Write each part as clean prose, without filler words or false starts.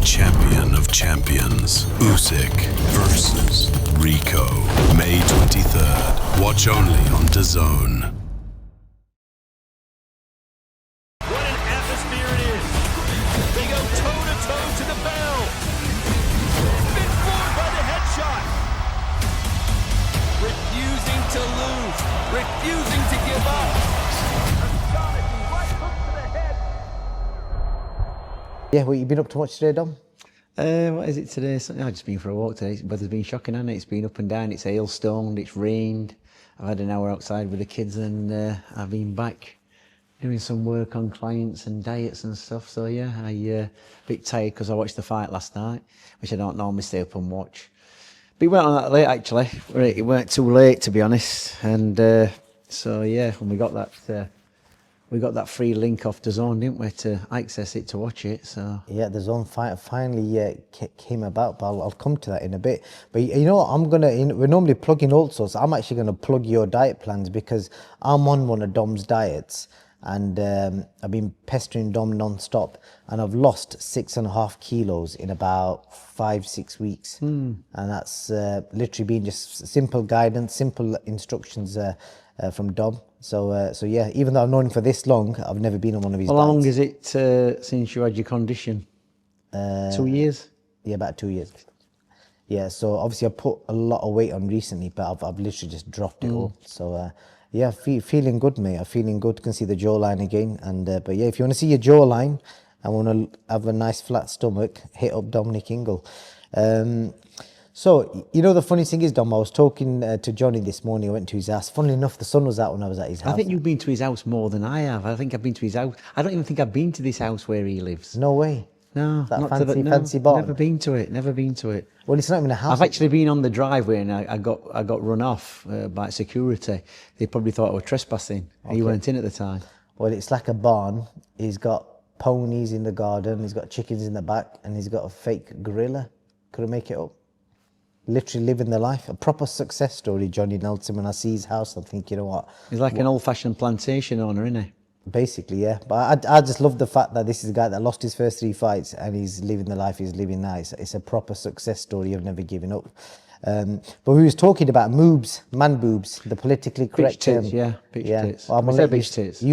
champion of champions, Usyk versus Rico. May 23rd. Watch only on DAZN. What an atmosphere it is. They go toe-to-toe to the bell. Been floored by the headshot. Refusing to lose. Refusing to give up. Astonishing right hook to the head. Yeah, what you been up to much today, Dom? What is it today? I've just been for a walk today. The weather's been shocking, hasn't it? It's been up and down, it's hailstormed, it's rained. I've had an hour outside with the kids and I've been back doing some work on clients and diets and stuff. So yeah, a bit tired because I watched the fight last night, which I don't normally stay up and watch. But it weren't on that late actually. It weren't too late to be honest. And so yeah, when we got that free link off DAZN, didn't we, to access it, to watch it, so... Yeah, the DAZN fight finally came about, but I'll come to that in a bit. But you know what, we're normally plugging all sorts. I'm actually going to plug your diet plans because I'm on one of Dom's diets and I've been pestering Dom non-stop and I've lost 6.5 kilos in about 5-6 weeks. And that's literally been just simple guidance, simple instructions from Dom. So yeah, even though I've known him for this long, I've never been on one of his diets. How long is it since you had your condition? 2 years? Yeah, about 2 years. Yeah, so obviously I put a lot of weight on recently, but I've literally just dropped it all. So yeah, feeling good, mate. I'm feeling good. Can see the jawline again. And but yeah, if you want to see your jawline and want to have a nice flat stomach, hit up Dominic Ingle. So, you know, the funny thing is, Dom, I was talking to Johnny this morning. I went to his house. Funnily enough, the sun was out when I was at his house. I think you've been to his house more than I have. I think I've been to his house. I don't even think I've been to this house where he lives. No way. No, that not fancy, to the, fancy barn. Never been to it. Never been to it. Well, it's not even a house. I've actually been on the driveway and I got run off by security. They probably thought I was trespassing. Okay. He weren't in at the time. Well, it's like a barn. He's got ponies in the garden. He's got chickens in the back, and he's got a fake gorilla. Could I make it up? Literally living the life. A proper success story, Johnny Nelson. When I see his house, I think, you know what? He's like an old-fashioned plantation owner, isn't he? Basically, yeah. But I just love the fact that this is a guy that lost his first 3 fights and he's living the life he's living now. It's a proper success story of never giving up. But we was talking about moobs, man boobs, the politically correct term. Bitch tits. Well, I say bitch tits.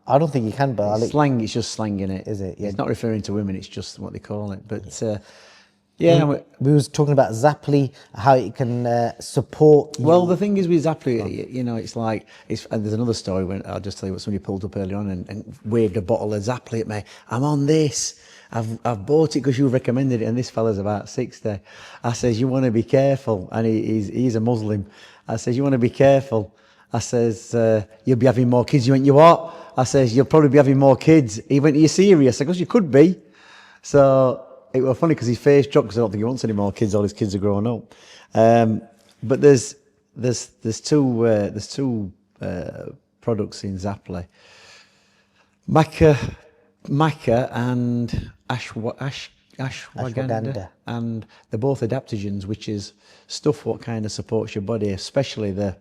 I don't think you can, but slang. It's just slang in it. Is it? Yeah. It's not referring to women. It's just what they call it. But yeah, we was talking about Zapply, how it can support you. Well, the thing is with Zapply, you know, it's like there's another story when I'll just tell you what somebody pulled up earlier on and waved a bottle of Zapply at me. I'm on this. I've bought it because you recommended it, and this fella's about 60. I says, you want to be careful, and he's a Muslim. I says, you want to be careful. I says, you'll be having more kids. You went, you what? I says, you'll probably be having more kids. He went, are you serious? I goes, you could be. So it was funny because his face dropped because I don't think he wants any more kids. All his kids are growing up. But there's two products in Zapply. Maca and ashwagandha, and they're both adaptogens, which is stuff what kind of supports your body, especially the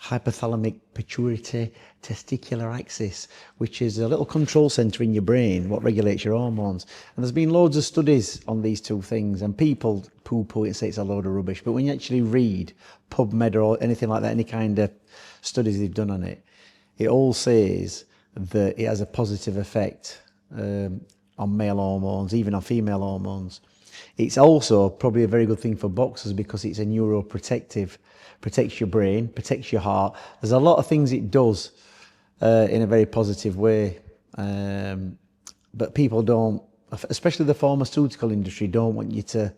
hypothalamic pituitary testicular axis, which is a little control center in your brain what regulates your hormones. And there's been loads of studies on these two things, and people poo-poo it and say it's a load of rubbish, but when you actually read PubMed or anything like that, any kind of studies they've done on it, it all says that it has a positive effect on male hormones, even on female hormones. It's also probably a very good thing for boxers because it's a neuroprotective, protects your brain, protects your heart. There's a lot of things it does in a very positive way, but people don't, especially the pharmaceutical industry, don't want you to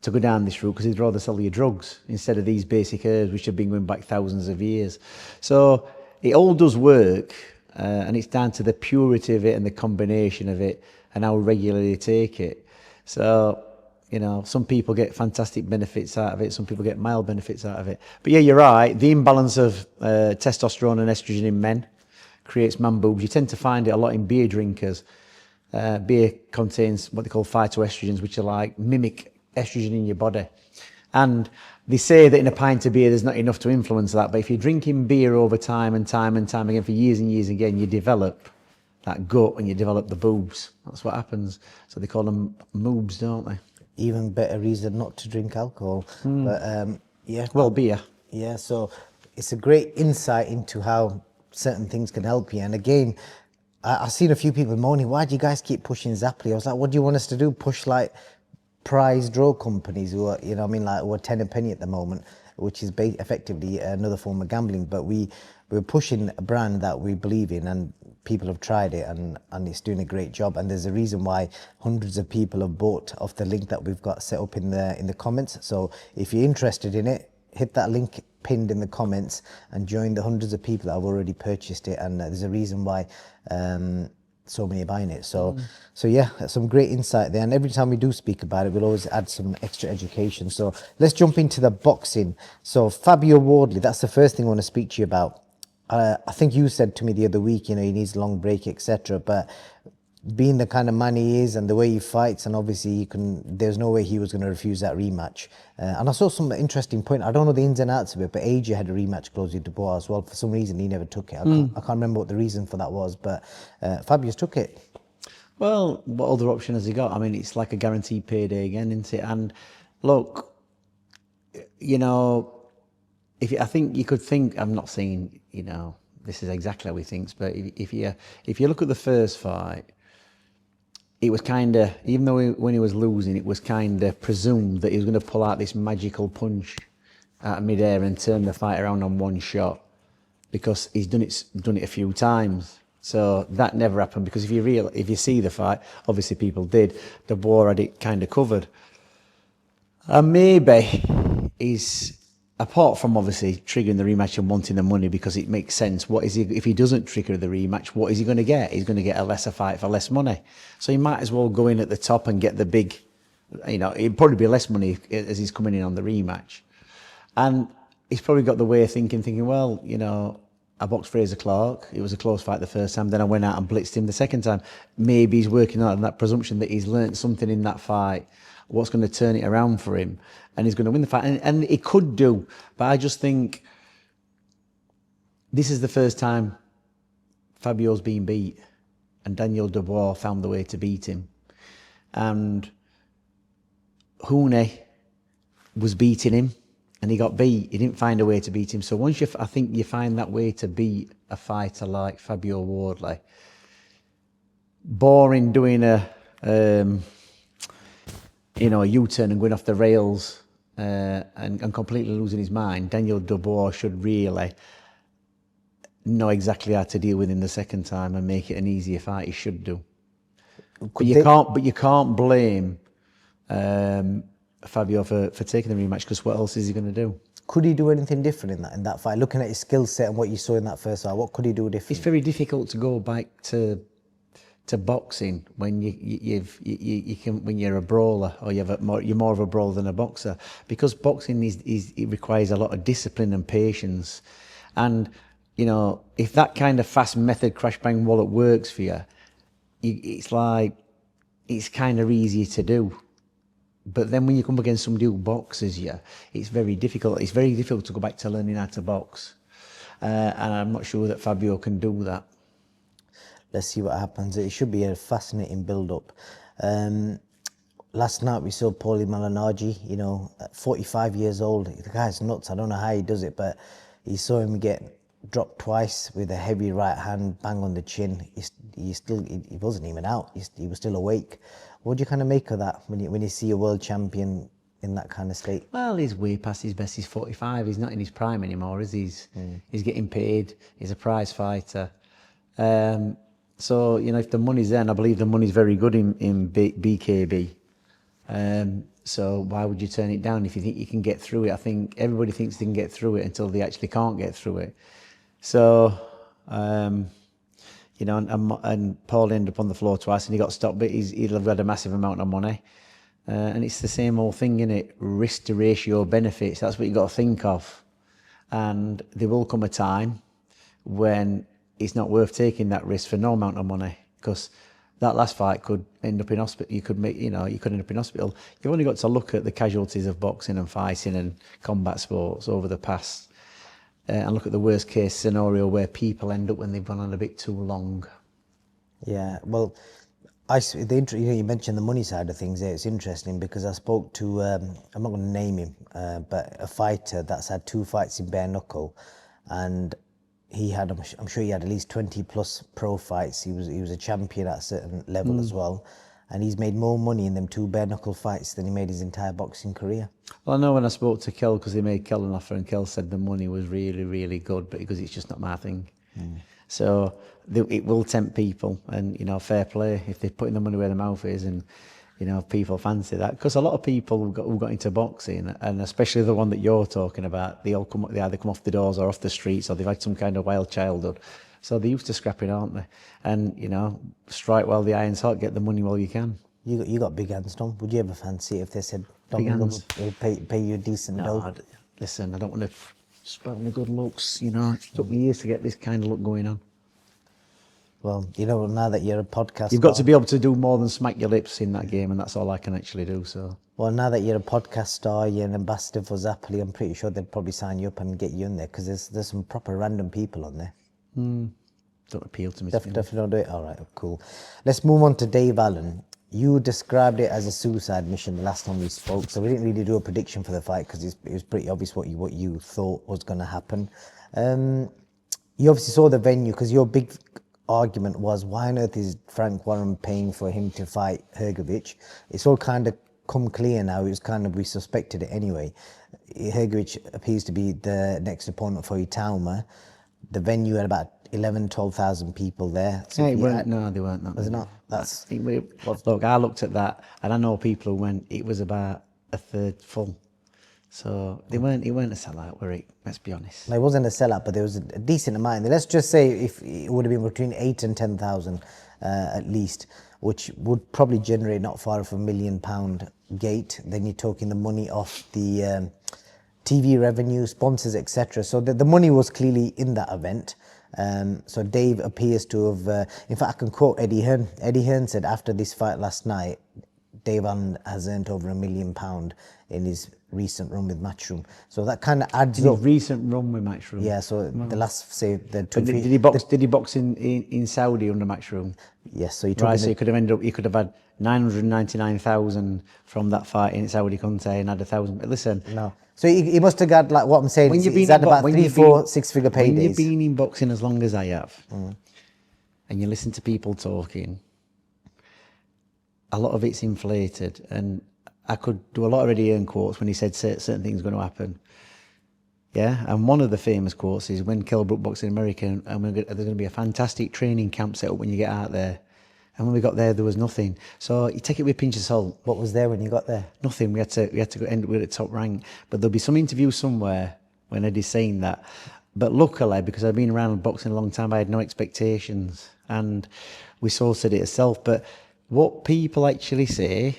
go down this route because they'd rather sell you drugs instead of these basic herbs which have been going back thousands of years. So it all does work, and it's down to the purity of it and the combination of it and how regularly you take it. So, you know, some people get fantastic benefits out of it, some people get mild benefits out of it. But yeah, you're right, the imbalance of testosterone and estrogen in men creates man boobs. You tend to find it a lot in beer drinkers. Beer contains what they call phytoestrogens, which are like mimic estrogen in your body. And they say that in a pint of beer there's not enough to influence that, but if you're drinking beer over time and time and time again for years and years again, you develop that gut and you develop the boobs. That's what happens. So they call them moobs, don't they? Even better reason not to drink alcohol. But yeah. Well, beer. Yeah, so it's a great insight into how certain things can help you. And again, I've seen a few people moaning, why do you guys keep pushing Zapply? I was like, what do you want us to do? Push like prize draw companies who are, you know what I mean, like we're 10 a penny at the moment, which is effectively another form of gambling. But we're pushing a brand that we believe in, and people have tried it, and it's doing a great job. And there's a reason why hundreds of people have bought off the link that we've got set up in the comments. So if you're interested in it, hit that link pinned in the comments and join the hundreds of people that have already purchased it. And there's a reason why so many are buying it. So yeah, some great insight there. And every time we do speak about it, we'll always add some extra education. So let's jump into the boxing. So Fabio Wardley, that's the first thing I want to speak to you about. I think you said to me the other week, you know, he needs a long break, etc. But being the kind of man he is and the way he fights, and obviously there's no way he was going to refuse that rematch. And I saw some interesting point. I don't know the ins and outs of it, but AJ had a rematch clause with Dubois as well. For some reason, he never took it. I can't remember what the reason for that was, but Fabius took it. Well, what other option has he got? I mean, it's like a guaranteed payday again, isn't it? And look, you know, I think you could think, I'm not saying, you know, this is exactly how he thinks, but if you look at the first fight, it was kind of, even though when he was losing, it was kind of presumed that he was going to pull out this magical punch out of midair and turn the fight around on one shot, because he's done it a few times. So that never happened, because if you see the fight, obviously people did, Dubois had it kind of covered. And maybe apart from obviously triggering the rematch and wanting the money, because it makes sense. What is he, if he doesn't trigger the rematch, what is he going to get? He's going to get a lesser fight for less money. So he might as well go in at the top and get the big, you know, it'd probably be less money as he's coming in on the rematch. And he's probably got the way of thinking, well, you know, I boxed Fraser Clark. It was a close fight the first time. Then I went out and blitzed him the second time. Maybe he's working on that presumption that he's learnt something in that fight, what's going to turn it around for him, and he's going to win the fight. And it could do, but I just think this is the first time Fabio's been beat, and Daniel Dubois found the way to beat him. And Hune was beating him, and he got beat. He didn't find a way to beat him. So once I think you find that way to beat a fighter like Fabio Wardley, boring doing a U-turn and going off the rails and completely losing his mind, Daniel Dubois should really know exactly how to deal with him the second time and make it an easier fight. He should do. But you can't blame Fabio for taking the rematch, because what else is he going to do? Could he do anything different in that fight? Looking at his skill set and what you saw in that first fight, what could he do different? It's very difficult to go back to boxing when you can, when you're a brawler, or you're more of a brawler than a boxer, because boxing it requires a lot of discipline and patience. And you know, if that kind of fast method crash bang wallet works for you, it's kind of easier to do. But then when you come against somebody who boxes you, it's very difficult. It's very difficult to go back to learning how to box, and I'm not sure that Fabio can do that. Let's see what happens. It should be a fascinating build-up. Last night we saw Pauli Malignaggi, you know, at 45 years old. The guy's nuts. I don't know how he does it, but you saw him get dropped twice with a heavy right hand, bang on the chin. He wasn't even out. He was still awake. What do you kind of make of that when you see a world champion in that kind of state? Well, he's way past his best. He's 45. He's not in his prime anymore, is he? He's getting paid. He's a prize fighter. So, you know, if the money's there, and I believe the money's very good in BKB, so why would you turn it down if you think you can get through it? I think everybody thinks they can get through it until they actually can't get through it. So, you know, and Paul ended up on the floor twice and he got stopped, but he'll have had a massive amount of money. And it's the same old thing, innit? Risk to ratio benefits, that's what you got to think of. And there will come a time when it's not worth taking that risk for no amount of money, because that last fight could end up in hospital. You could end up in hospital. You've only got to look at the casualties of boxing and fighting and combat sports over the past, and look at the worst case scenario where people end up when they've gone on a bit too long. Yeah, well, you mentioned the money side of things there. It's interesting because I spoke to, I'm not going to name him, but a fighter that's had 2 fights in bare knuckle, and he had, I'm sure he had at least 20 plus pro fights. He was a champion at a certain level as well, and he's made more money in them 2 bare knuckle fights than he made his entire boxing career. Well, I know when I spoke to Kel, because they made Kel an offer, and Kel said the money was really, really good, but because it's just not my thing. So it will tempt people, and fair play if they're putting the money where their mouth is, and people fancy that, because a lot of people who got into boxing, and especially the one that you're talking about, they either come off the doors or off the streets, or they've had some kind of wild childhood, so they're used to scrapping, aren't they? And strike while the iron's hot, get the money while you can. You got big hands, Tom. Would you ever fancy it if they said Dominic will pay you a decent dough? Listen, I don't want to spoil my good looks. It took me years to get this kind of look going on. Well, now that you're a podcast, you've got to be able to do more than smack your lips in that game, and that's all I can actually do. So, well, now that you're a podcast star, you're an ambassador for Zappoli, I'm pretty sure they'd probably sign you up and get you in there, because there's some proper random people on there. Don't appeal to me. Definitely don't do it. All right, cool. Let's move on to Dave Allen. You described it as a suicide mission the last time we spoke, so we didn't really do a prediction for the fight because it was pretty obvious what you thought was going to happen. You obviously saw the venue, because your big argument was, why on earth is Frank Warren paying for him to fight Hrgovic? It's all kind of come clear now. It was we suspected it anyway. Hrgovic appears to be the next opponent for Itauma. The venue had about 12,000 people there. So no, they weren't. That was it not? Look, I looked at that, and I know people who went. It was about a third full, so they weren't. It weren't a sellout, were it? Let's be honest. It wasn't a sellout, but there was a decent amount. Let's just say if it would have been between 8,000 and 10,000 at least, which would probably generate not far off £1 million gate. Then you're talking the money off the TV revenue, sponsors, etc. So the money was clearly in that event. So Dave appears to have, in fact, I can quote Eddie Hearn. Eddie Hearn said after this fight last night, Dave Allen has earned over £1 million in his recent run with Matchroom. So that kind of adds up. Recent run with Matchroom. Yeah. So the last, say, the two. Did he box? Did he box in Saudi under Matchroom? Yes. So so he could have ended up. He could have had 999,000 from that fight in Saudi Conte and had 1,000. But listen, no. So he must have got, like what I'm saying, he's had about 3, 4, 6-figure paydays. When you've been in boxing as long as I have, and you listen to people talking, a lot of it's inflated. And I could do a lot of Eddie Hearn quotes when he said certain things are going to happen. Yeah, and one of the famous quotes is when Kell Brook boxed in America, and there's going to be a fantastic training camp set up when you get out there. And when we got there was nothing. So you take it with a pinch of salt. What was there when you got there? Nothing. We had to go end with at top rank. But there'll be some interview somewhere when Eddie's saying that. But luckily, because I've been around boxing a long time, I had no expectations, and we sorted it ourselves. But what people actually say,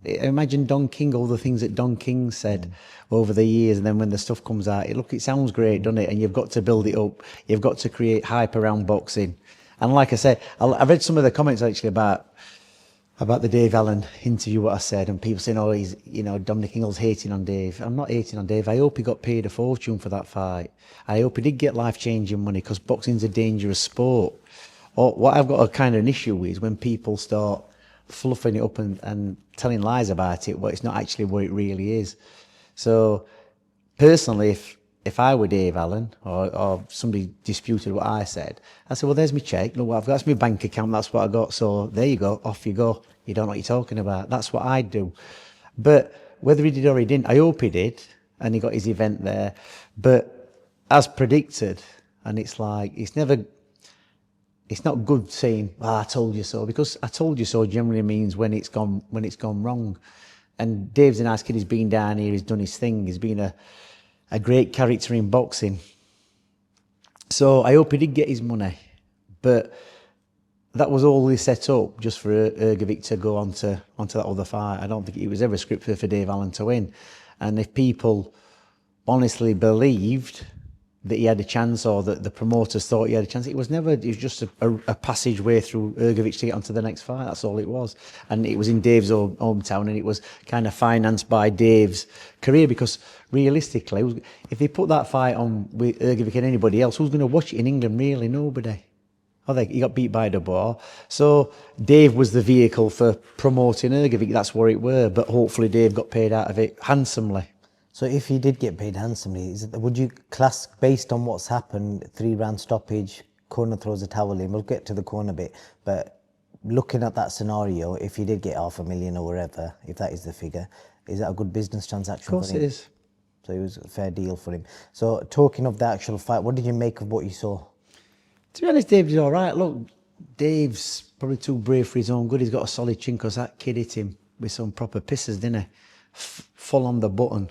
imagine Don King, all the things that Don King said over the years, and then when the stuff comes out, it sounds great, doesn't it? And you've got to build it up. You've got to create hype around boxing. And like I said, I read some of the comments actually about the Dave Allen interview, what I said, and people saying, oh, he's, Dominic Ingle's hating on Dave. I'm not hating on Dave. I hope he got paid a fortune for that fight. I hope he did get life-changing money, because boxing's a dangerous sport. Or what I've got a kind of an issue with is when people start fluffing it up and telling lies about it, it's not actually what it really is. So personally, if I were Dave Allen, or somebody disputed what I said, I said, well, there's my cheque. Look, that's my bank account. That's what I got. So there you go. Off you go. You don't know what you're talking about. That's what I'd do. But whether he did or he didn't, I hope he did. And he got his event there. But as predicted, and it's like, it's not good saying, I told you so. Because I told you so generally means when it's gone wrong. And Dave's a nice kid. He's been down here. He's done his thing. He's been a great character in boxing. So I hope he did get his money. But that was all he set up just for Hrgovic to go onto that other fight. I don't think it was ever scripted for Dave Allen to win. And if people honestly believed that he had a chance, or that the promoters thought he had a chance, it was just a passageway through Hrgovic to get onto the next fight. That's all it was. And it was in Dave's hometown, and it was kind of financed by Dave's career, because realistically, if they put that fight on with Hrgovic and anybody else, who's going to watch it in England? Really, nobody. Oh, he got beat by Dubois. So Dave was the vehicle for promoting Ergovic. That's what it were. But hopefully Dave got paid out of it handsomely. So if he did get paid handsomely, would you class, based on what's happened, 3-round stoppage, corner throws a towel in, we'll get to the corner bit, but looking at that scenario, if he did get $500,000 or whatever, if that is the figure, is that a good business transaction for him? Of course it is. So it was a fair deal for him. So talking of the actual fight, what did you make of what you saw? To be honest, Dave's all right. Look, Dave's probably too brave for his own good. He's got a solid chin because that kid hit him with some proper pisses, didn't he? Full on the button.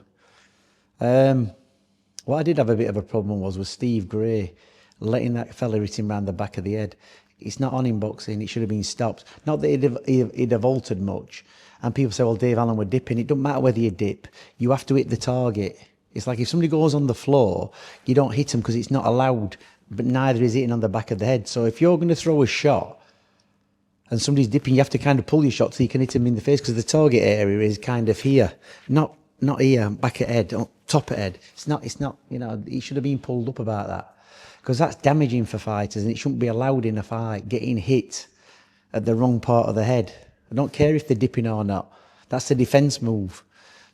What I did have a bit of a problem was with Steve Gray letting that fella hit him round the back of the head. It's not on in boxing. It should have been stopped. Not that he'd have altered much. And people say, well, Dave Allen were dipping. It doesn't matter whether you dip. You have to hit the target. It's like if somebody goes on the floor, you don't hit them because it's not allowed, but neither is hitting on the back of the head. So if you're going to throw a shot and somebody's dipping, you have to kind of pull your shot so you can hit them in the face because the target area is kind of here. Not here, back of head, top of head. It's not, you know, it should have been pulled up about that. Because that's damaging for fighters and it shouldn't be allowed in a fight, getting hit at the wrong part of the head. I don't care if they're dipping or not. That's a defence move.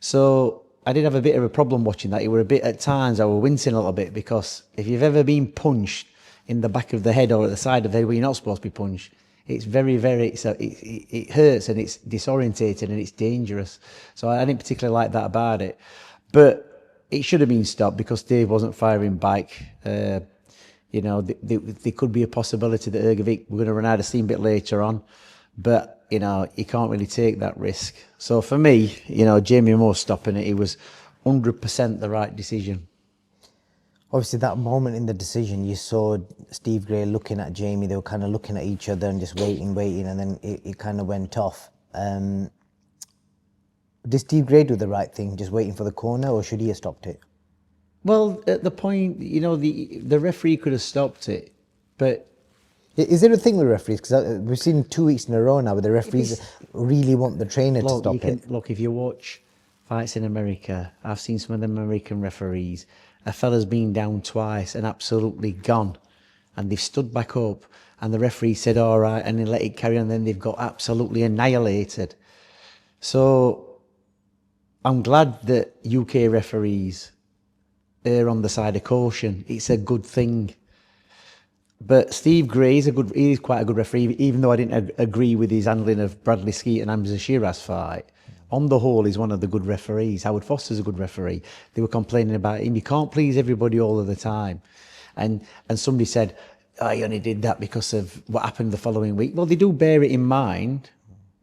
So I did have a bit of a problem watching that. It were a bit, at times, I were wincing a little bit because if you've ever been punched in the back of the head or at the side of the head where you're not supposed to be punched, it's very, it hurts and it's disorientating and it's dangerous. So I didn't particularly like that about it. But it should have been stopped because Dave wasn't firing back. You know, there could be a possibility that Ergovic we're going to run out of steam a bit later on. But, you know, you can't really take that risk. So for me, you know, Jamie Moore stopping it, it was 100% the right decision. Obviously, that moment in the decision, you saw Steve Gray looking at Jamie. They were kind of looking at each other and just waiting, and then it kind of went off. Did Steve Gray do the right thing, just waiting for the corner, or should he have stopped it? Well, at the point, you know, the referee could have stopped it, but... Is there a thing with referees? Because we've seen 2 weeks in a row now where the referees really want the trainer to stop it. Look, if you watch fights in America, I've seen some of the American referees, a fella's been down twice and absolutely gone, and they've stood back up, and the referee said, all right, and they let it carry on, and then they've got absolutely annihilated. So I'm glad that UK referees err on the side of caution. It's a good thing. But Steve Gray is quite a good referee, even though I didn't agree with his handling of Bradley Skeet and Hamza SHEERAZ fight. On the whole, he's one of the good referees. Howard Foster's a good referee. They were complaining about him. You can't please everybody all of the time. And somebody said, oh, he only did that because of what happened the following week. Well, they do bear it in mind.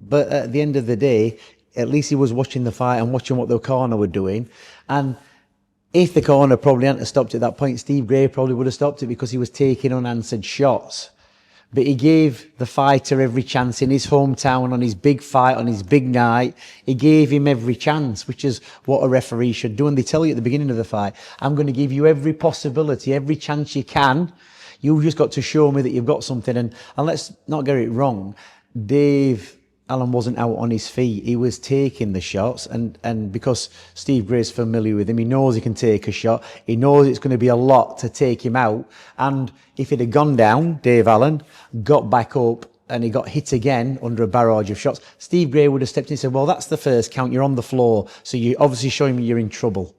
But at the end of the day, at least he was watching the fight and watching what the corner were doing. And if the corner probably hadn't stopped at that point, Steve Gray probably would have stopped it because he was taking unanswered shots. But he gave the fighter every chance in his hometown, on his big fight, on his big night. He gave him every chance, which is what a referee should do. And they tell you at the beginning of the fight, I'm going to give you every possibility, every chance you can. You've just got to show me that you've got something. And let's not get it wrong. Dave Allen wasn't out on his feet. He was taking the shots, and because Steve Gray's familiar with him, he knows he can take a shot. He knows it's going to be a lot to take him out. And if it had gone down, Dave Allen got back up and he got hit again under a barrage of shots, Steve Gray would have stepped in and said, well, that's the first count. You're on the floor. So you're obviously showing me you're in trouble.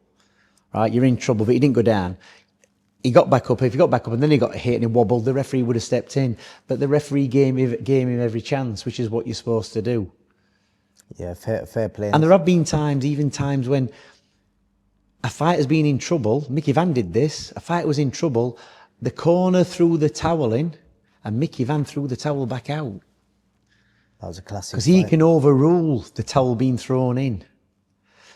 Right? You're in trouble, but he didn't go down. He got back up. If he got back up and then he got hit and he wobbled, the referee would have stepped in. But the referee gave him every chance, which is what you're supposed to do. Yeah, fair play. And there have been times when a fighter's been in trouble. Mickey Van did this. A fighter was in trouble. The corner threw the towel in and Mickey Van threw the towel back out. That was a classic. Because he can overrule the towel being thrown in.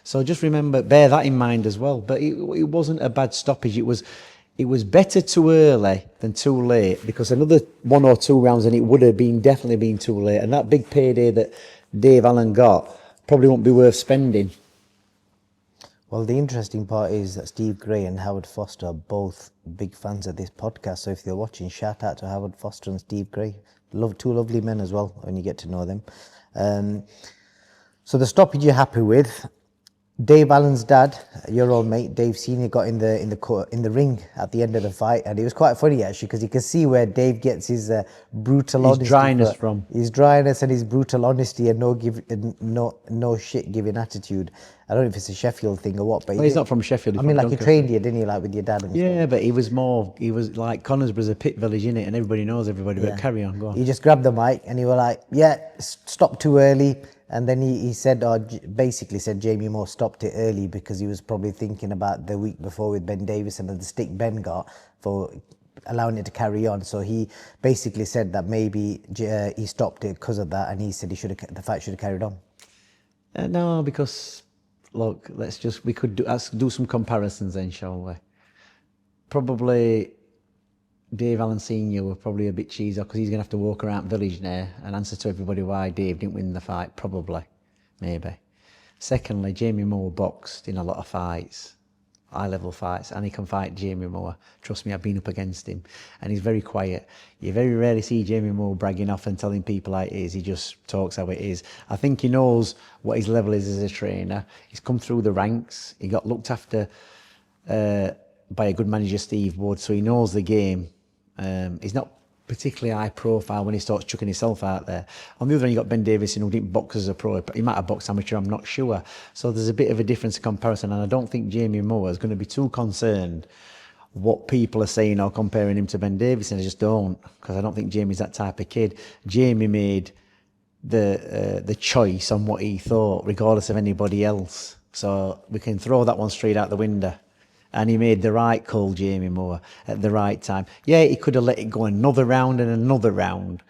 So just remember, bear that in mind as well. But it wasn't a bad stoppage. It was better too early than too late, because another 1 or 2 rounds and it would have definitely been too late. And that big payday that Dave Allen got probably won't be worth spending. Well, the interesting part is that Steve Gray and Howard Foster are both big fans of this podcast. So if you're watching, shout out to Howard Foster and Steve Gray. Two lovely men as well when you get to know them. So the stoppage you're happy with. Dave Allen's dad, your old mate, Dave Senior, got in the ring at the end of the fight, and it was quite funny actually because you can see where Dave gets his brutal His honesty dryness from. his dryness and his brutal honesty and no shit giving attitude. I don't know if it's a Sheffield thing or what, but Well, he's not from Sheffield. I He's mean, from like he Doncaster. trained you, didn't he? Like with your dad and stuff. Yeah, but he was like Conisbro's a pit village, innit? And everybody knows everybody. But carry on, go on. He just grabbed the mic and he was like, "Yeah, stop too early." And then he said, or basically said, Jamie Moore stopped it early because he was probably thinking about the week before with Ben Davison and the stick Ben got for allowing it to carry on. So he basically said that maybe he stopped it because of that, and he said the fight should have carried on. No, because look, we could do some comparisons then, shall we? Probably Dave Allen Senior were probably a bit cheesy because he's going to have to walk around village now and answer to everybody why Dave didn't win the fight. Probably, maybe. Secondly, Jamie Moore boxed in a lot of fights, high-level fights, and he can fight Jamie Moore. Trust me, I've been up against him, and he's very quiet. You very rarely see Jamie Moore bragging off and telling people how it is. He just talks how it is. I think he knows what his level is as a trainer. He's come through the ranks. He got looked after by a good manager, Steve Wood, so he knows the game. He's not particularly high profile when he starts chucking himself out there. On the other hand, you got Ben Davison, who didn't box as a pro. He might have boxed amateur, I'm not sure. So there's a bit of a difference in comparison, and I don't think Jamie Moore is going to be too concerned what people are saying or comparing him to Ben Davison. I just don't, because I don't think Jamie's that type of kid. Jamie made the choice on what he thought, regardless of anybody else. So we can throw that one straight out the window. And he made the right call, Jamie Moore, at the right time. Yeah, he could have let it go another round and another round.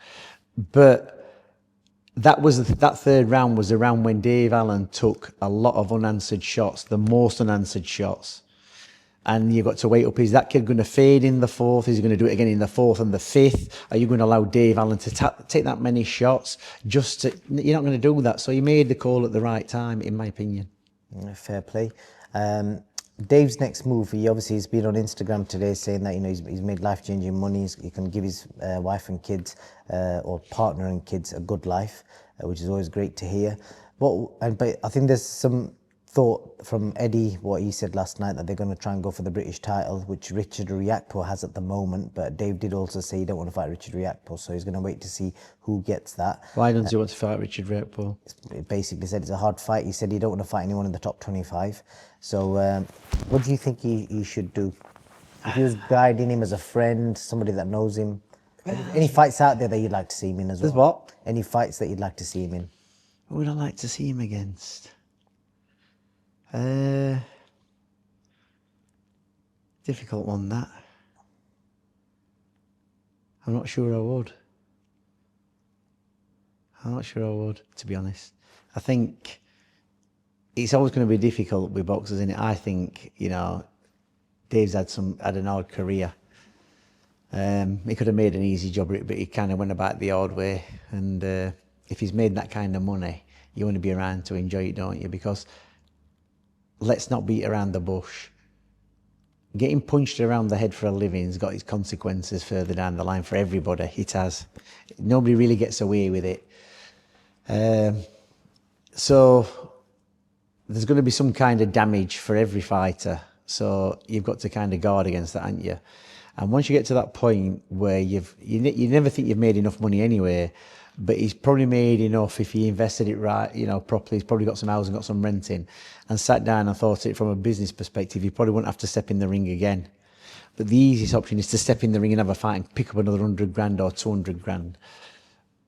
But that third round was the round when Dave Allen took a lot of unanswered shots, the most unanswered shots. And you've got to wait up. Is that kid going to fade in the fourth? Is he going to do it again in the fourth and the fifth? Are you going to allow Dave Allen to take that many shots? You're not going to do that. So he made the call at the right time, in my opinion. Fair play. Dave's next move, he's been on Instagram today saying that he's made life-changing money. He can give his wife and kids or partner and kids a good life, which is always great to hear. But I think there's some thought from Eddie, what he said last night, that they're going to try and go for the British title, which Richard Riakpo has at the moment. But Dave did also say he don't want to fight Richard Riakpo, so he's going to wait to see who gets that. Why doesn't he want to fight Richard Riakpo? He basically said it's a hard fight. He said he don't want to fight anyone in the top 25. So what do you think he should do? If he was guiding him as a friend, somebody that knows him, any fights out there that you'd like to see him in as well? There's what? Any fights that you'd like to see him in? Who would I like to see him against? Difficult one, that. I'm not sure I would. To be honest. I think it's always going to be difficult with boxers, isn't it? I think, Dave's had an odd career. He could have made an easy job of it, but he kind of went about it the odd way. And if he's made that kind of money, you want to be around to enjoy it, don't you? Because let's not beat around the bush. Getting punched around the head for a living has got its consequences further down the line for everybody. It has. Nobody really gets away with it. So there's going to be some kind of damage for every fighter. So you've got to kind of guard against that, haven't you? And once you get to that point where you never think you've made enough money anyway, but he's probably made enough if he invested it right, properly. He's probably got some housing, got some renting, and sat down and thought it from a business perspective. He probably wouldn't have to step in the ring again. But the easiest option is to step in the ring and have a fight and pick up another 100 grand or 200 grand.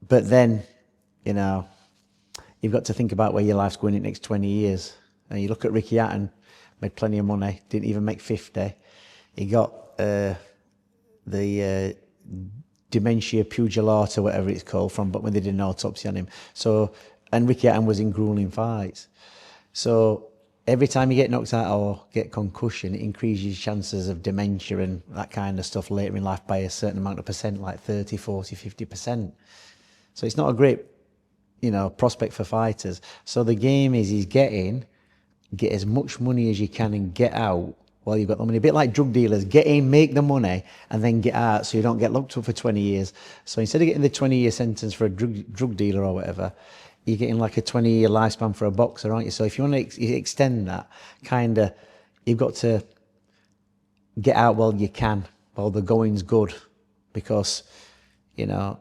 But then, you've got to think about where your life's going in the next 20 years. And you look at Ricky Hatton, made plenty of money, didn't even make 50. He got the dementia pugilata, whatever it's called, but when they did an autopsy on him. So, and Ricky Hatton was in grueling fights. So every time you get knocked out or get concussion, it increases your chances of dementia and that kind of stuff later in life by a certain amount of percent, like 30, 40, 50%. So it's not a great, prospect for fighters. So the game is get as much money as you can and get out while you've got the money. A bit like drug dealers, get in, make the money, and then get out so you don't get locked up for 20 years. So instead of getting the 20-year sentence for a drug dealer or whatever, you're getting like a 20-year lifespan for a boxer, aren't you? So if you want to extend that, kind of, you've got to get out while you can, while the going's good, because, you know,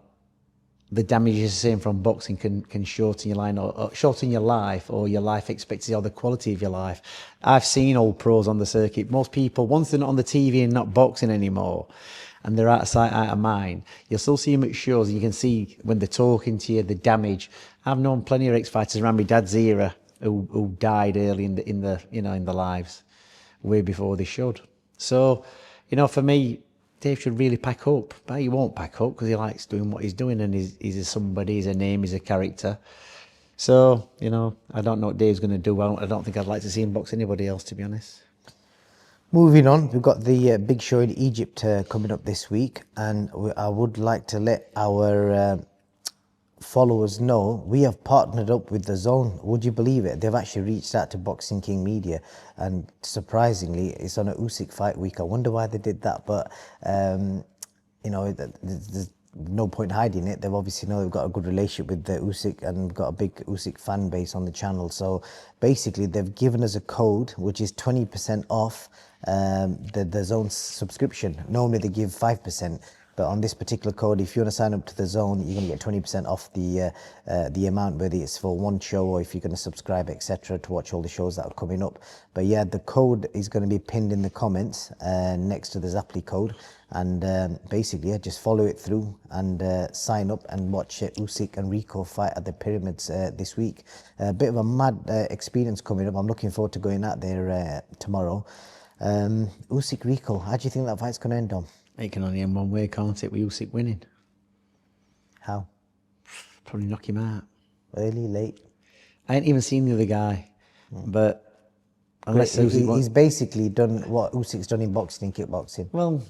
the damage you're seeing from boxing can shorten your line or shorten your life or your life expectancy or the quality of your life. I've seen old pros on the circuit. Most people, once they're not on the TV and not boxing anymore, and they're out of sight, out of mind, you'll still see them at shows and you can see when they're talking to you, the damage. I've known plenty of ex-fighters around my dad's era who died early in the lives, way before they should. So, you know, for me, Dave should really pack up, but he won't pack up because he likes doing what he's doing, and he's somebody, he's a name, he's a character. So, you know, I don't know what Dave's going to do. I don't think I'd like to see him box anybody else, to be honest. Moving on, we've got the big show in Egypt coming up this week, and I would like to let our followers know we have partnered up with DAZN. Would you believe it? They've actually reached out to Boxing King Media, and surprisingly, it's on a Usyk fight week. I wonder why they did that, but you know, there's no point hiding it. They've obviously know they've got a good relationship with the Usyk and got a big Usyk fan base on the channel. So basically, they've given us a code which is 20% off the DAZN subscription. Normally they give 5%. But on this particular code, if you want to sign up to DAZN, you're going to get 20% off the amount, whether it's for one show or if you're going to subscribe, etc., to watch all the shows that are coming up. But yeah, the code is going to be pinned in the comments next to the Zaply code. And basically, yeah, just follow it through and sign up and watch Usyk and Rico fight at the Pyramids this week. A bit of a mad experience coming up. I'm looking forward to going out there tomorrow. Usyk Rico, how do you think that fight's going to end on? It can only end one way, can't it, with Usyk winning? How? Probably knock him out. Early, late? I ain't even seen the other guy, but unless he's basically done what Usyk's done in boxing and kickboxing. Well,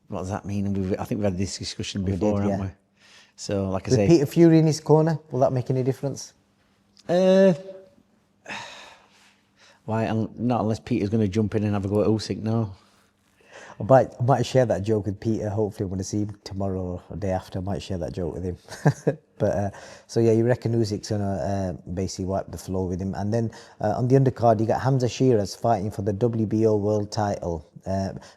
what does that mean? I think we've had this discussion before, haven't we? So, like I say, Peter Fury in his corner, will that make any difference? Why? Not unless Peter's going to jump in and have a go at Usyk. No. I might share that joke with Peter. Hopefully, I'm going to see him tomorrow or day after. I might share that joke with him. But so yeah, you reckon Usyk's going to basically wipe the floor with him? And then on the undercard, you got Hamza SHEERAZ fighting for the WBO world title.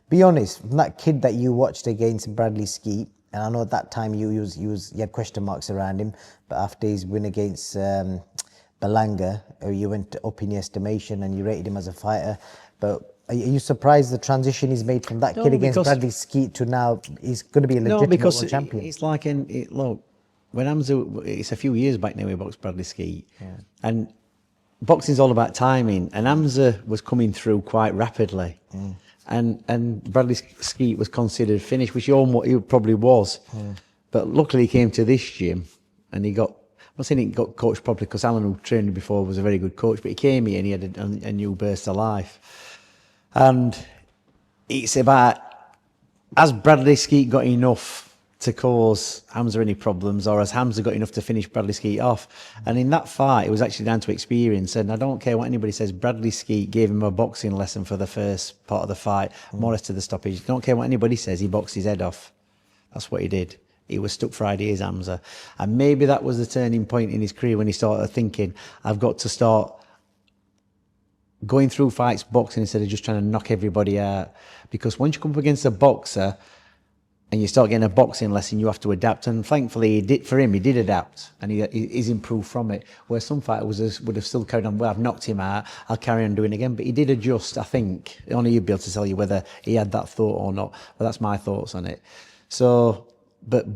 Be honest, from that kid that you watched against Bradley Skeet, and I know at that time you had question marks around him, but after his win against Belanga, you went up in your estimation and you rated him as a fighter. But are you surprised the transition he's made from that kid against Bradley Skeet to now he's going to be a legitimate world champion? It's like look, when Hamza, it's a few years back now we boxed Bradley Skeet, and boxing's all about timing, and Hamza was coming through quite rapidly, and Bradley Skeet was considered finished, which he probably was, but luckily he came to this gym and he got. I'm not saying he got coached properly because Alan, who trained him before, was a very good coach, but he came here and he had a new burst of life. And it's about, has Bradley Skeet got enough to cause Hamza any problems, or has Hamza got enough to finish Bradley Skeet off? And in that fight, it was actually down to experience. And I don't care what anybody says, Bradley Skeet gave him a boxing lesson for the first part of the fight, more or less to the stoppage. Don't care what anybody says, he boxed his head off. That's what he did. He was stuck for ideas, Hamza. And maybe that was the turning point in his career when he started thinking, I've got to start going through fights boxing instead of just trying to knock everybody out. Because once you come up against a boxer and you start getting a boxing lesson, you have to adapt. And thankfully, he did adapt, and he's improved from it. Where some fighters would have still carried on, well, I've knocked him out, I'll carry on doing it again. But he did adjust, I think. Only you'd be able to tell you whether he had that thought or not. But that's my thoughts on it. So, but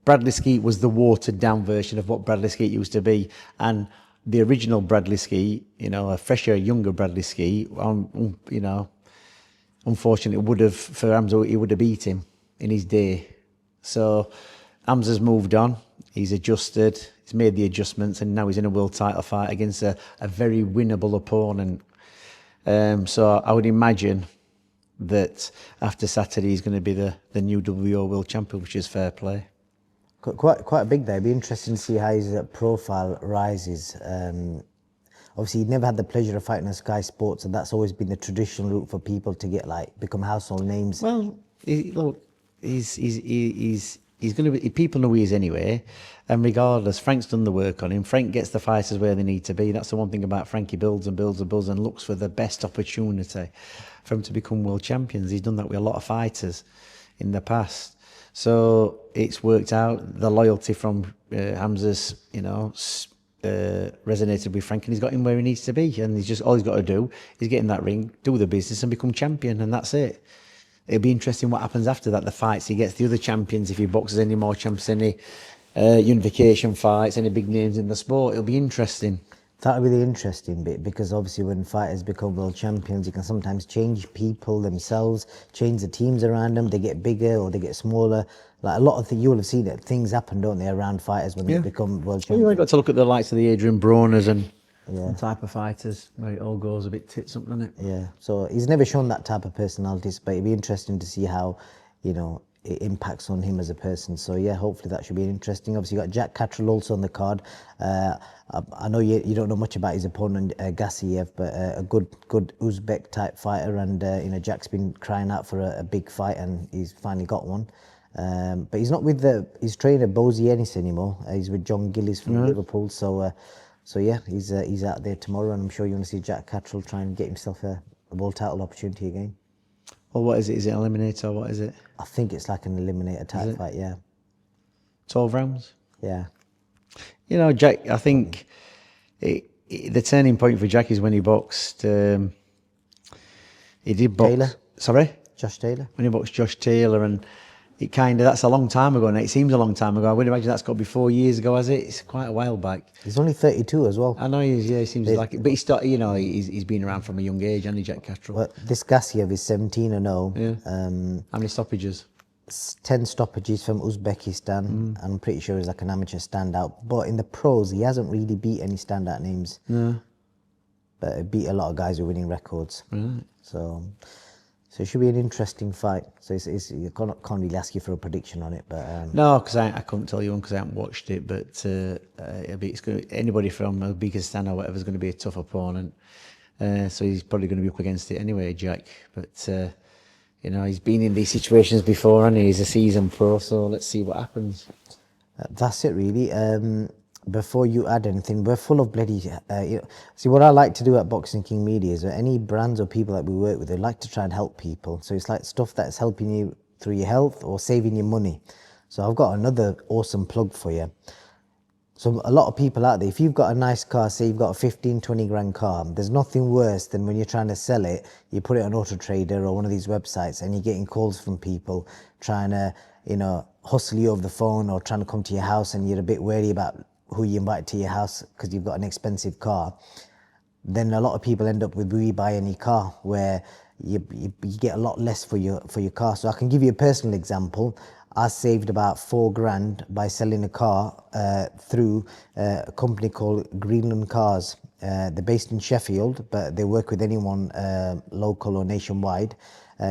Bradley Skeet was the watered down version of what Bradley Skeet used to be. And the original Bradley Skeet, you know, a fresher, younger Bradley Skeet, you know, unfortunately, for Hamza, he would have beat him in his day. So Hamza's moved on, he's adjusted, he's made the adjustments, and now he's in a world title fight against a very winnable opponent. So I would imagine that after Saturday, he's going to be the new WBO world champion, which is fair play. Quite big there. It'd be interesting to see how his profile rises. Obviously, he never had the pleasure of fighting on Sky Sports, and that's always been the traditional route for people to get become household names. Well, look, he's he's going to be, people know who he is anyway. And regardless, Frank's done the work on him. Frank gets the fighters where they need to be. That's the one thing about Frank. He builds and builds and builds and looks for the best opportunity for him to become world champions. He's done that with a lot of fighters in the past. So it's worked out. The loyalty from Hamza's, resonated with Frank, and he's got him where he needs to be. And he's just, all he's got to do is get in that ring, do the business, and become champion, and that's it. It'll be interesting what happens after that, the fights he gets, the other champions, if he boxes any more champs, any unification fights, any big names in the sport. It'll be interesting. That'll be the interesting bit, because obviously when fighters become world champions, you can sometimes change people themselves, change the teams around them. They get bigger or they get smaller. Like a lot of you will have seen that things happen, don't they, around fighters when they become world champions. You've got to look at the likes of the Adrian Browners and type of fighters where it all goes a bit tits up, doesn't it? Yeah. So he's never shown that type of personalities, but it'd be interesting to see how, it impacts on him as a person. So yeah, hopefully that should be interesting. Obviously, you got Jack Catterall also on the card. I know you don't know much about his opponent Gassiev, but a good Uzbek type fighter, and Jack's been crying out for a big fight, and he's finally got one. But he's not with his trainer Bozy Ennis anymore. He's with John Gillies from Liverpool. So yeah, he's out there tomorrow, and I'm sure you want to see Jack Catterall try and get himself a world title opportunity again. Well, what is it? Is it eliminator? What is it? I think it's like an eliminator type fight, yeah. 12 rounds? Yeah. Jack, I think the turning point for Jack is when he boxed. He did box. Taylor? Sorry? Josh Taylor? When he boxed Josh Taylor, and that's a long time ago, and it seems a long time ago. I would imagine that's got to be 4 years ago, has it? It's quite a while back. He's only 32 as well. I know he is, yeah, he seems like it. But he's been around from a young age, hasn't he, Jack Catterall? Well, this Gassiev is 17-0. Yeah. How many stoppages? 10 stoppages from Uzbekistan. And I'm pretty sure he's like an amateur standout. But in the pros, he hasn't really beat any standout names. No. But he beat a lot of guys with winning records. Right. So it should be an interesting fight. So you can't really ask you for a prediction on it, but no, because I couldn't tell you one because I haven't watched it. But anybody from Uzbekistan or whatever is going to be a tough opponent. So he's probably going to be up against it anyway, Jack. But he's been in these situations before, and he's a seasoned pro. So let's see what happens. That's it, really. Before you add anything, we're full of bloody... see, what I like to do at Boxing King Media is any brands or people that we work with, they like to try and help people. So it's like stuff that's helping you through your health or saving you money. So I've got another awesome plug for you. So a lot of people out there, if you've got a nice car, say you've got a 15, 20 grand car, there's nothing worse than when you're trying to sell it, you put it on Auto Trader or one of these websites, and you're getting calls from people trying to, hustle you over the phone or trying to come to your house, and you're a bit wary about who you invite to your house because you've got an expensive car. Then a lot of people end up with We Buy Any Car, where you get a lot less for your car. So I can give you a personal example. I saved about 4 grand by selling a car through a company called Greenland Cars. They're based in Sheffield, but they work with anyone local or nationwide.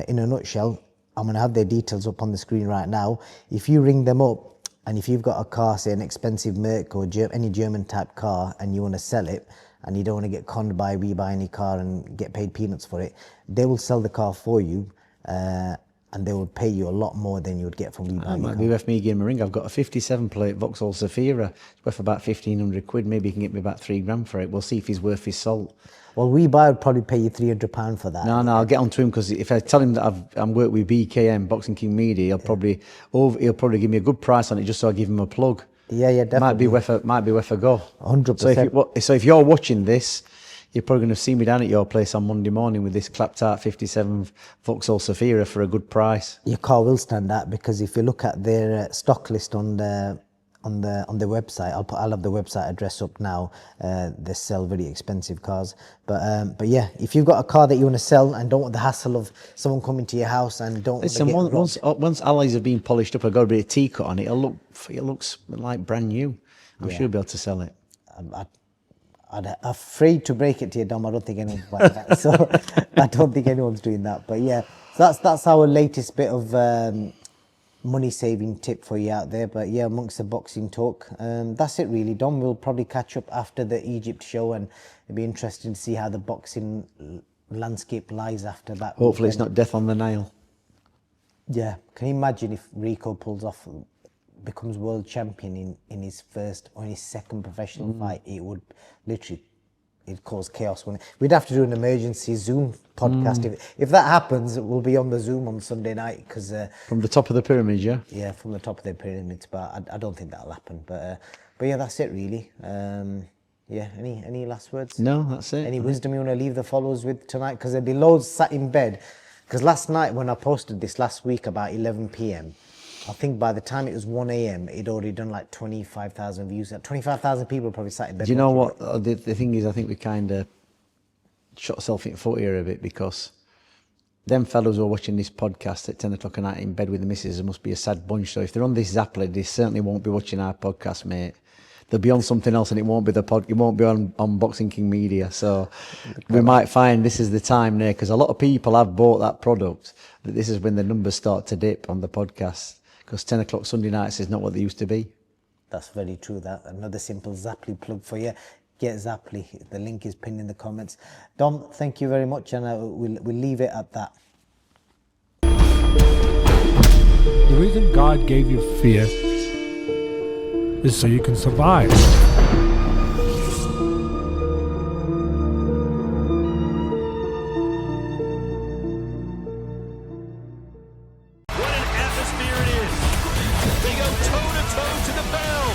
In a nutshell, I'm going to have their details up on the screen right now. If you ring them up, and if you've got a car, say an expensive Merc or any German type car, and you want to sell it, and you don't want to get conned by We Buy Any Car and get paid peanuts for it, they will sell the car for you, and they will pay you a lot more than you would get from We Buy Any Car. Might be worth me giving him a ring. I've got a 57 plate Vauxhall Zafira. It's worth about 1,500 quid. Maybe he can get me about 3 grand for it. We'll see if he's worth his salt. Well, We Buy would probably pay you £300 for that. No, I'll get on to him, because if I tell him that I'm worked with BKM, Boxing King Media, he'll probably give me a good price on it just so I give him a plug. Yeah, definitely. Might be worth a go. 100%. So if you're watching this, you're probably going to see me down at your place on Monday morning with this clapped out 57 Vauxhall Zafira for a good price. Your car will stand out, because if you look at their stock list on the website, I'll have the website address up now. They sell very expensive cars, but yeah, if you've got a car that you want to sell and don't want the hassle of someone coming to your house and don't listen, once alloys have been polished up, I've got a bit of T-cut on it. It looks like brand new. I'm sure you'll be able to sell it. I'm afraid to break it to you, Dom. I don't think anyone's buying that, so I don't think anyone's doing that. But yeah, so that's our latest bit of money saving tip for you out there. But yeah, amongst the boxing talk, that's it really, Dom. We'll probably catch up after the Egypt show, and it'll be interesting to see how the boxing landscape lies after that. Hopefully it's not death on the nail. Yeah, can you imagine if Rico pulls off becomes world champion in his first or his second professional fight, it would literally, it'd cause chaos. We'd have to do an emergency Zoom podcast. If that happens, we'll be on the Zoom on Sunday night because From the top of the pyramid, yeah? yeah, from the top of the pyramids, but I don't think that'll happen. But yeah, that's it really. Yeah, any last words? No, that's it. Any wisdom you want to leave the followers with tonight? Because there'll be loads sat in bed. Because last night when I posted this last week about 11 p.m, I think by the time it was 1 a.m, it'd already done like 25,000 views. 25,000 people probably sat in bed. Do you know what? The thing is, I think we kind of shot ourselves in the foot here a bit, because them fellows who are watching this podcast at 10 o'clock at night in bed with the missus must be a sad bunch. So if they're on this Zappler, they certainly won't be watching our podcast, mate. They'll be on something else, and it won't be it won't be on Boxing King Media. So we might find this is the time there, because a lot of people have bought that product, that this is when the numbers start to dip on the podcast, because 10 o'clock Sunday nights is not what they used to be. That's very true. That another simple Zapply plug for you. Get Zapply. The link is pinned in the comments. Dom, thank you very much, and we'll leave it at that. The reason God gave you fear is so you can survive. What an atmosphere it is. They go toe-to-toe to the bell.